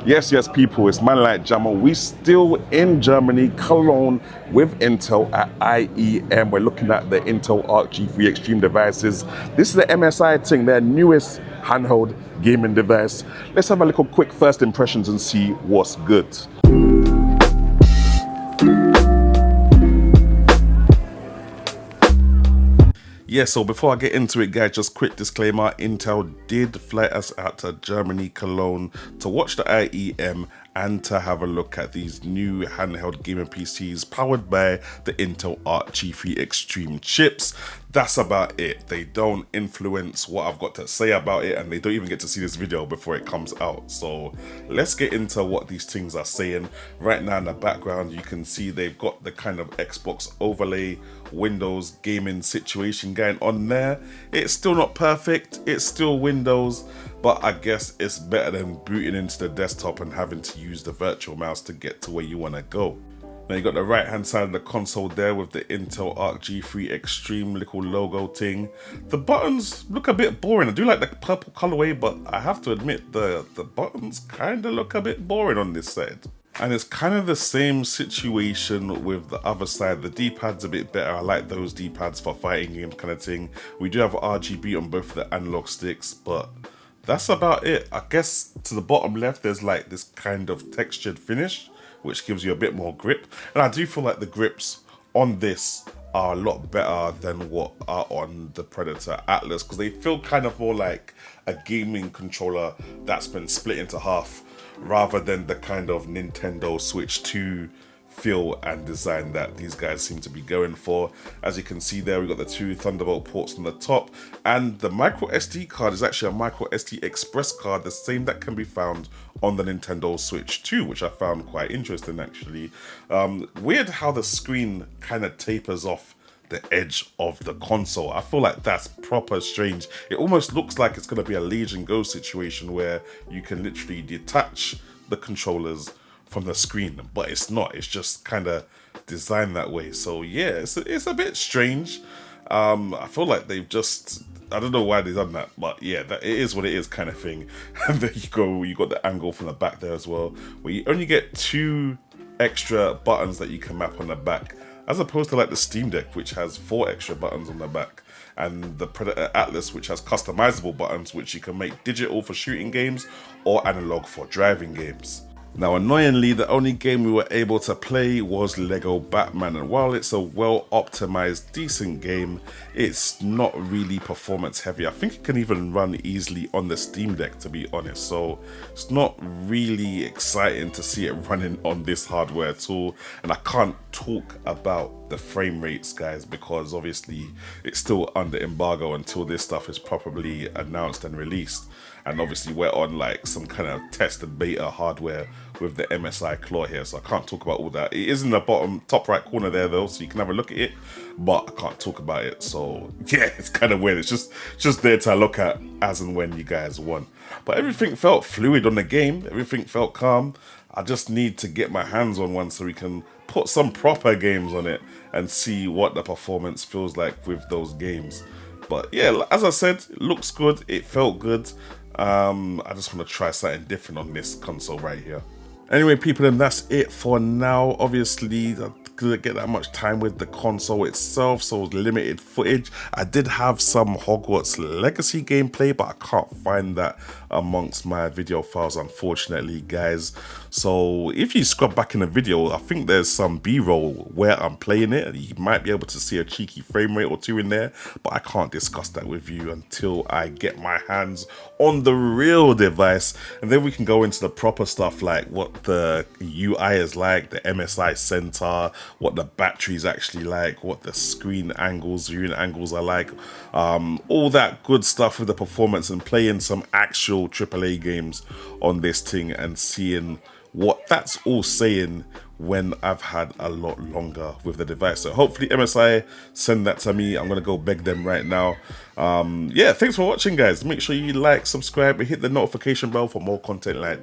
Yes, people, it's man like Jamo. We still in Germany, Cologne, with Intel at IEM. We're looking at the Intel Arc G3 Extreme devices. This is the MSI thing, their newest handheld gaming device. Let's have a little quick first impressions and see what's good. Yeah, so before I get into it, guys, just quick disclaimer. Intel did fly us out to Germany, Cologne, to watch the IEM and to have a look at these new handheld gaming PCs powered by the Intel Arc G3 Extreme chips. That's about it. They don't influence what I've got to say about it, and they don't even get to see this video before it comes out. So let's get into what these things are saying. Right now in the background, you can see they've got the kind of Xbox overlay Windows gaming situation going on there. It's still not perfect, it's still Windows, but I guess it's better than booting into the desktop and having to use the virtual mouse to get to where you want to go. Now you got the right hand side of the console there with the Intel Arc G3 Extreme little logo thing. The buttons look a bit boring. I do like the purple colorway, but I have to admit the buttons kind of look a bit boring on this side. And it's kind of the same situation with the other side. The D-pad's a bit better. I like those D-pads for fighting games kind of thing. We do have RGB on both the analog sticks, but that's about it. I guess to the bottom left, there's like this kind of textured finish, which gives you a bit more grip. And I do feel like the grips on this are a lot better than what are on the Predator Atlas, because they feel kind of more like a gaming controller that's been split into half, rather than the kind of Nintendo Switch 2 feel and design that these guys seem to be going for. As you can see there, we've got the two Thunderbolt ports on the top, and the micro SD card is actually a micro SD Express card, the same that can be found on the Nintendo Switch 2, which I found quite interesting actually. Weird how the screen kind of tapers off the edge of the console. I feel like that's proper strange. It almost looks like it's going to be a Legion Go situation where you can literally detach the controllers from the screen, but it's not. It's just kind of designed that way. So yeah, it's a bit strange. I feel like they've just, I don't know why they've done that, but yeah, that it is what it is kind of thing. And there you got the angle from the back there as well, where you only get 2 extra buttons that you can map on the back, as opposed to like the Steam Deck, which has 4 extra buttons on the back, and the Predator Atlas, which has customizable buttons, which you can make digital for shooting games or analog for driving games. Now, annoyingly, the only game we were able to play was Lego Batman, and while it's a well-optimized, decent game, it's not really performance heavy. I think it can even run easily on the Steam Deck, to be honest, so it's not really exciting to see it running on this hardware at all. And I can't talk about the frame rates, guys, because obviously it's still under embargo until this stuff is properly announced and released. And obviously we're on like some kind of test and beta hardware with the MSI Claw here, so I can't talk about all that. It is in the bottom top right corner there though, so you can have a look at it, but I can't talk about it. So yeah, it's kind of weird. It's just there to look at as and when you guys want. But everything felt fluid on the game. Everything felt calm. I just need to get my hands on one so we can put some proper games on it and see what the performance feels like with those games. But yeah, as I said, it looks good. It felt good. I just want to try something different on this console right here. Anyway, people, and that's it for now. Obviously, I couldn't get that much time with the console itself, so limited footage. I did have some Hogwarts Legacy gameplay, but I can't find that amongst my video files, unfortunately, guys. So if you scrub back in the video, I think there's some B-roll where I'm playing it. You might be able to see a cheeky frame rate or 2 in there, but I can't discuss that with you until I get my hands on the real device, and then we can go into the proper stuff, like what the UI is like, the MSI Center, what the battery is actually like, what the screen angles, viewing angles are like, all that good stuff with the performance, and playing some actual AAA games on this thing and seeing what that's all saying when I've had a lot longer with the device. So hopefully MSI send that to me. I'm gonna go beg them right now. Yeah, thanks for watching, guys. Make sure you like, subscribe, and hit the notification bell for more content like